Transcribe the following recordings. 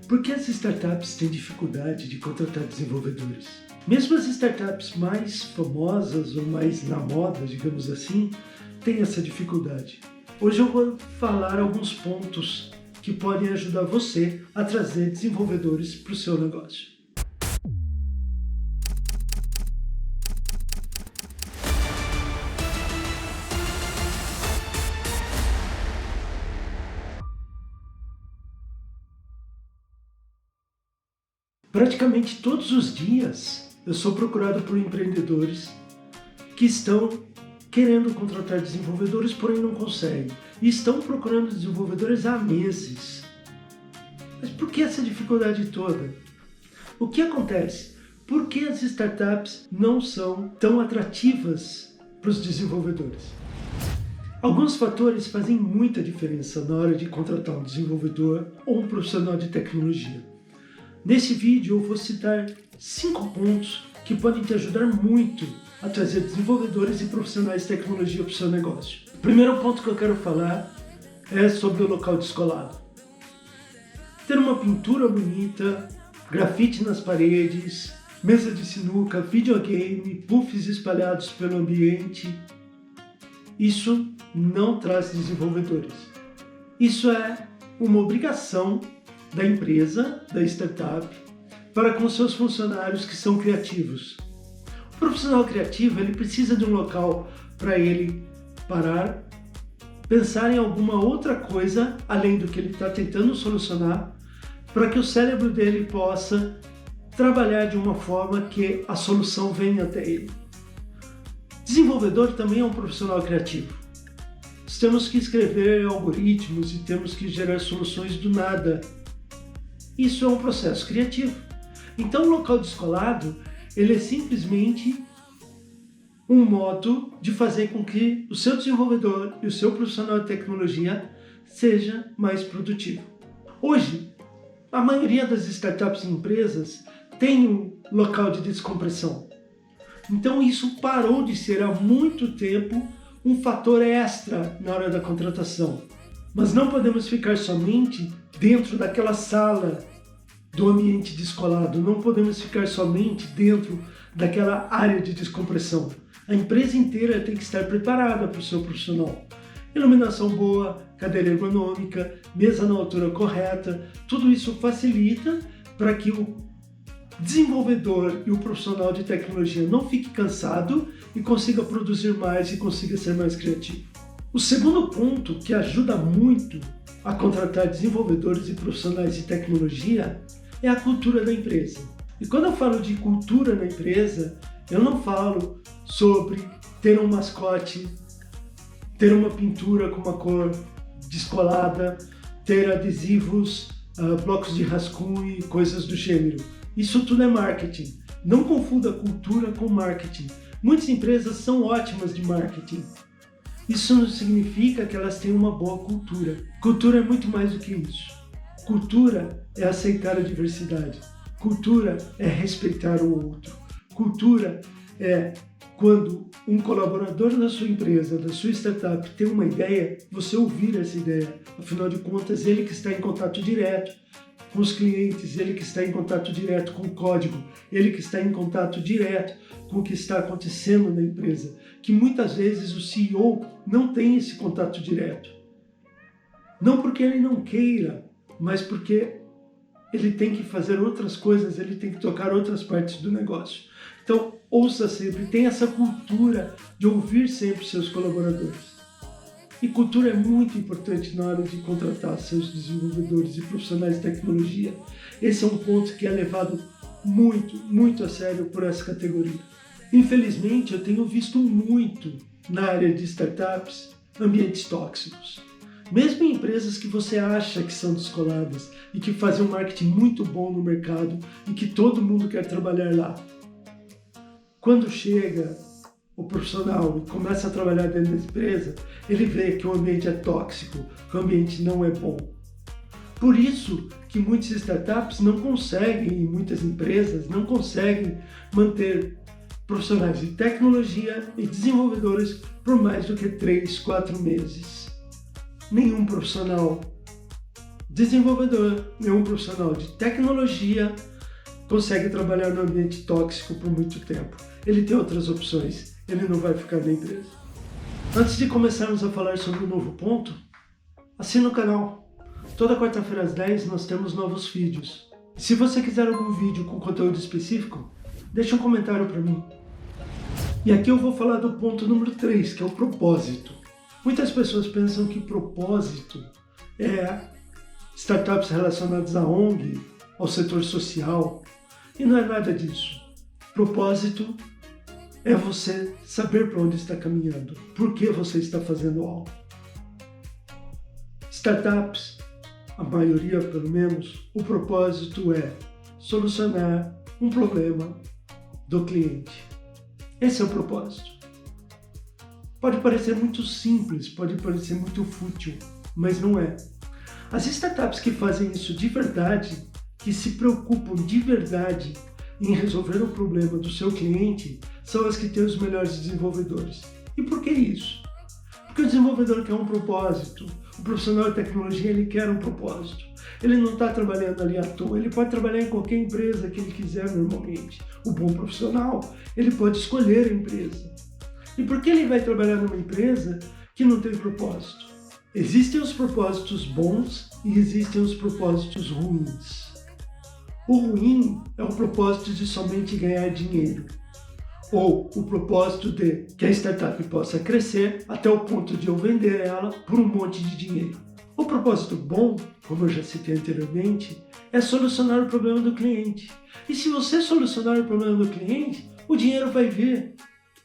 Por que as startups têm dificuldade de contratar desenvolvedores? Mesmo as startups mais famosas ou mais na moda, digamos assim, têm essa dificuldade. Hoje eu vou falar alguns pontos que podem ajudar você a trazer desenvolvedores para o seu negócio. Praticamente todos os dias eu sou procurado por empreendedores que estão querendo contratar desenvolvedores, porém não conseguem. E estão procurando desenvolvedores há meses. Mas por que essa dificuldade toda? O que acontece? Por que as startups não são tão atrativas para os desenvolvedores? Alguns fatores fazem muita diferença na hora de contratar um desenvolvedor ou um profissional de tecnologia. Nesse vídeo eu vou citar 5 pontos que podem te ajudar muito a trazer desenvolvedores e profissionais de tecnologia para o seu negócio. O primeiro ponto que eu quero falar é sobre o local descolado. Ter uma pintura bonita, grafite nas paredes, mesa de sinuca, videogame, puffs espalhados pelo ambiente, isso não traz desenvolvedores. Isso é uma obrigação da empresa, da startup, para com seus funcionários que são criativos. O profissional criativo ele precisa de um local para ele parar, pensar em alguma outra coisa além do que ele está tentando solucionar, para que o cérebro dele possa trabalhar de uma forma que a solução venha até ele. Desenvolvedor também é um profissional criativo. Temos que escrever algoritmos e temos que gerar soluções do nada. Isso é um processo criativo. Então o local descolado, ele é simplesmente um modo de fazer com que o seu desenvolvedor e o seu profissional de tecnologia seja mais produtivo. Hoje, a maioria das startups e empresas tem um local de descompressão. Então isso parou de ser há muito tempo um fator extra na hora da contratação. Mas não podemos ficar somente dentro daquela sala do ambiente descolado, não podemos ficar somente dentro daquela área de descompressão. A empresa inteira tem que estar preparada para o seu profissional. Iluminação boa, cadeira ergonômica, mesa na altura correta, tudo isso facilita para que o desenvolvedor e o profissional de tecnologia não fique cansado e consiga produzir mais e consiga ser mais criativo. O segundo ponto que ajuda muito a contratar desenvolvedores e profissionais de tecnologia é a cultura da empresa. E quando eu falo de cultura na empresa, eu não falo sobre ter um mascote, ter uma pintura com uma cor descolada, ter adesivos, blocos de rascunho e coisas do gênero. Isso tudo é marketing. Não confunda cultura com marketing. Muitas empresas são ótimas de marketing. Isso não significa que elas têm uma boa cultura. Cultura é muito mais do que isso. Cultura é aceitar a diversidade. Cultura é respeitar o outro. Cultura é quando um colaborador da sua empresa, da sua startup, tem uma ideia, você ouvir essa ideia. Afinal de contas, ele que está em contato direto com os clientes, ele que está em contato direto com o código, ele que está em contato direto com o que está acontecendo na empresa, que muitas vezes o CEO não tem esse contato direto. Não porque ele não queira, mas porque ele tem que fazer outras coisas, ele tem que tocar outras partes do negócio. Então, ouça sempre, tenha essa cultura de ouvir sempre seus colaboradores. E cultura é muito importante na hora de contratar seus desenvolvedores e profissionais de tecnologia. Esse é um ponto que é levado muito a sério por essa categoria. Infelizmente, eu tenho visto muito na área de startups ambientes tóxicos. Mesmo em empresas que você acha que são descoladas e que fazem um marketing muito bom no mercado e que todo mundo quer trabalhar lá. Quando chega o profissional e começa a trabalhar dentro da empresa, ele vê que o ambiente é tóxico, que o ambiente não é bom. Por isso que muitas startups não conseguem, e muitas empresas não conseguem manter profissionais de tecnologia e desenvolvedores por mais do que 3, 4 meses. Nenhum profissional desenvolvedor é um profissional de tecnologia, consegue trabalhar no ambiente tóxico por muito tempo. Ele tem outras opções, ele não vai ficar na empresa. Antes de começarmos a falar sobre o novo ponto, assina o canal. Toda quarta-feira às 10 nós temos novos vídeos. Se você quiser algum vídeo com conteúdo específico, deixa um comentário para mim. E aqui eu vou falar do ponto número 3, que é o propósito. Muitas pessoas pensam que propósito é startups relacionadas à ONG, ao setor social, e não é nada disso. Propósito é você saber para onde está caminhando, por que você está fazendo algo. Startups, a maioria pelo menos, o propósito é solucionar um problema do cliente. Esse é o propósito. Pode parecer muito simples, pode parecer muito fútil, mas não é. As startups que fazem isso de verdade, que se preocupam de verdade em resolver o problema do seu cliente, são as que têm os melhores desenvolvedores. E por que isso? Porque o desenvolvedor quer um propósito, o profissional de tecnologia ele quer um propósito. Ele não está trabalhando ali à toa, ele pode trabalhar em qualquer empresa que ele quiser normalmente. O bom profissional, ele pode escolher a empresa. E por que ele vai trabalhar numa empresa que não tem propósito? Existem os propósitos bons e existem os propósitos ruins. O ruim é o propósito de somente ganhar dinheiro, ou o propósito de que a startup possa crescer até o ponto de eu vender ela por um monte de dinheiro. O propósito bom, como eu já citei anteriormente, é solucionar o problema do cliente. E se você solucionar o problema do cliente, o dinheiro vai vir,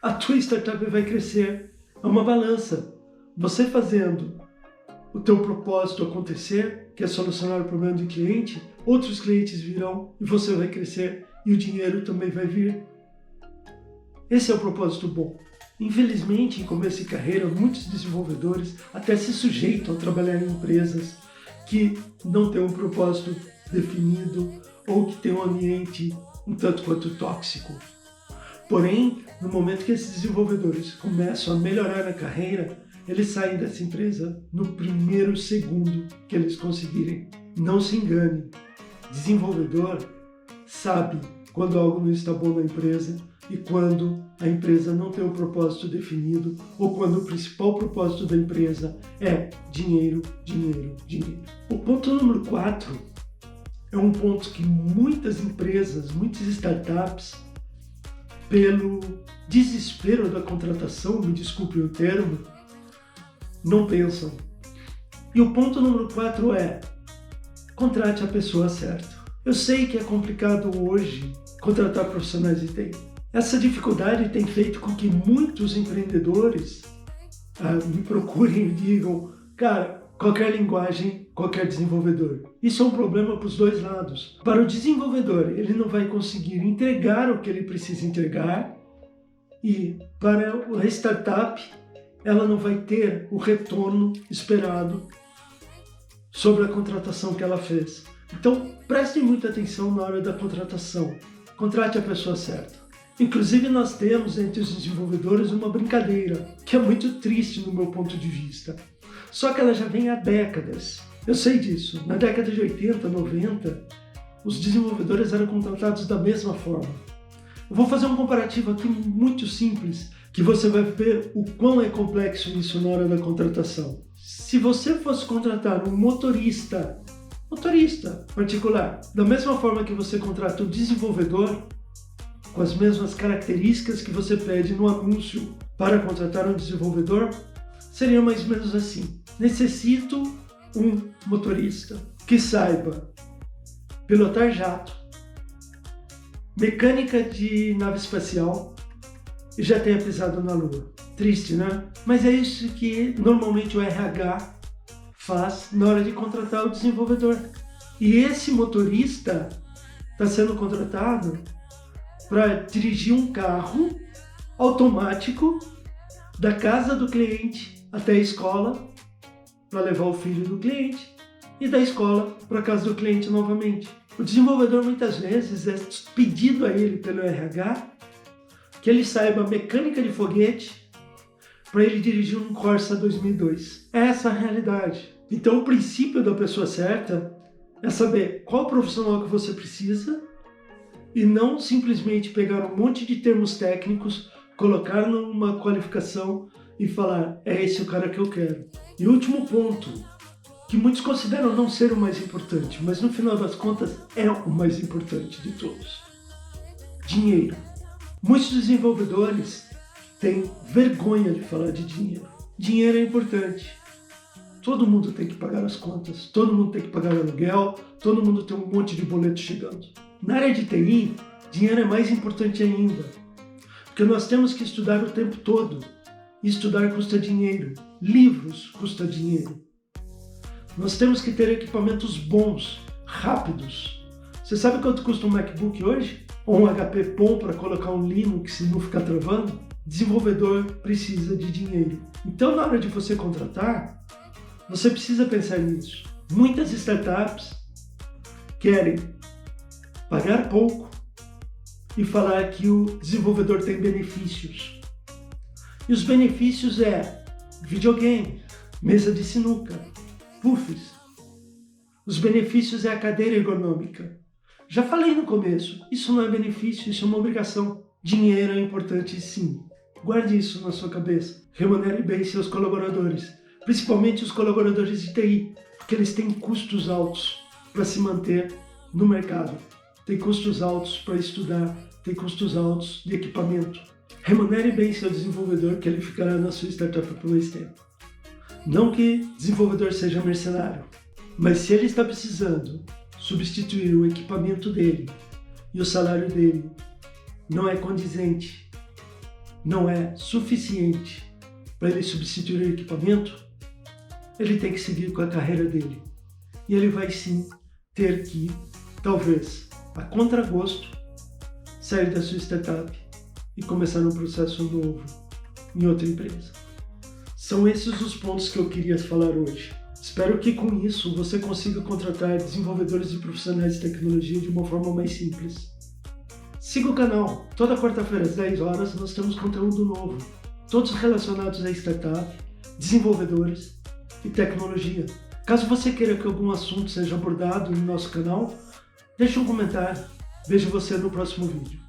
a tua startup vai crescer. É uma balança. Você fazendo o teu propósito acontecer, que é solucionar o problema do cliente, outros clientes virão e você vai crescer e o dinheiro também vai vir. Esse é o propósito bom. Infelizmente, em começo de carreira, muitos desenvolvedores até se sujeitam a trabalhar em empresas que não têm um propósito definido ou que têm um ambiente um tanto quanto tóxico. Porém, no momento que esses desenvolvedores começam a melhorar na carreira, eles saem dessa empresa no primeiro segundo que eles conseguirem. Não se engane, desenvolvedor sabe quando algo não está bom na empresa e quando a empresa não tem um propósito definido ou quando o principal propósito da empresa é dinheiro, dinheiro, dinheiro. O ponto número 4 é um ponto que muitas empresas, muitas startups, pelo desespero da contratação, me desculpe o termo, não pensam. E o ponto número 4 é: contrate a pessoa certa. Eu sei que é complicado hoje contratar profissionais de TI. Essa dificuldade tem feito com que muitos empreendedores me procurem e digam: cara, qualquer linguagem, qualquer desenvolvedor. Isso é um problema para os dois lados. Para o desenvolvedor, ele não vai conseguir entregar o que ele precisa entregar, e para a startup, ela não vai ter o retorno esperado sobre a contratação que ela fez. Então, prestem muita atenção na hora da contratação. Contrate a pessoa certa. Inclusive, nós temos entre os desenvolvedores uma brincadeira, que é muito triste no meu ponto de vista. Só que ela já vem há décadas. Eu sei disso. Na década de 80, 90, os desenvolvedores eram contratados da mesma forma. Eu vou fazer um comparativo aqui muito simples, que você vai ver o quão é complexo isso na hora da contratação. Se você fosse contratar um motorista particular, da mesma forma que você contrata um desenvolvedor, com as mesmas características que você pede no anúncio para contratar um desenvolvedor, seria mais ou menos assim: necessito um motorista que saiba pilotar jato, mecânica de nave espacial e já tenha pisado na Lua. Triste, né? Mas é isso que normalmente o RH faz na hora de contratar o desenvolvedor. E esse motorista está sendo contratado para dirigir um carro automático da casa do cliente até a escola, para levar o filho do cliente, e da escola para a casa do cliente novamente. O desenvolvedor muitas vezes é pedido a ele pelo RH que ele saiba mecânica de foguete para ele dirigir um Corsa 2002. Essa é a realidade. Então o princípio da pessoa certa é saber qual profissional que você precisa e não simplesmente pegar um monte de termos técnicos, colocar numa qualificação e falar, é esse o cara que eu quero. E o último ponto, que muitos consideram não ser o mais importante, mas no final das contas é o mais importante de todos. Dinheiro. Muitos desenvolvedores têm vergonha de falar de dinheiro. Dinheiro é importante. Todo mundo tem que pagar as contas, todo mundo tem que pagar o aluguel, todo mundo tem um monte de boleto chegando. Na área de TI, dinheiro é mais importante ainda, porque nós temos que estudar o tempo todo. E estudar custa dinheiro, livros custa dinheiro. Nós temos que ter equipamentos bons, rápidos. Você sabe quanto custa um MacBook hoje? Ou um HP bom para colocar um Linux e não ficar travando? Desenvolvedor precisa de dinheiro. Então, na hora de você contratar, você precisa pensar nisso. Muitas startups querem pagar pouco e falar que o desenvolvedor tem benefícios. E os benefícios é videogame, mesa de sinuca, puffs. Os benefícios é a cadeira ergonômica. Já falei no começo, isso não é benefício, isso é uma obrigação. Dinheiro é importante sim. Guarde isso na sua cabeça. Remunere bem seus colaboradores, principalmente os colaboradores de TI, porque eles têm custos altos para se manter no mercado. Tem custos altos para estudar, tem custos altos de equipamento. Remunere bem seu desenvolvedor, que ele ficará na sua startup por mais tempo. Não que desenvolvedor seja mercenário, mas se ele está precisando substituir o equipamento dele e o salário dele não é condizente, não é suficiente para ele substituir o equipamento, ele tem que seguir com a carreira dele. E ele vai sim ter que, talvez, a contragosto, sair da sua startup e começar um processo novo em outra empresa. São esses os pontos que eu queria falar hoje. Espero que com isso você consiga contratar desenvolvedores e profissionais de tecnologia de uma forma mais simples. Siga o canal. Toda quarta-feira às 10 horas nós temos conteúdo novo, todos relacionados a startup, desenvolvedores e tecnologia. Caso você queira que algum assunto seja abordado no nosso canal, deixe um comentário. Vejo você no próximo vídeo.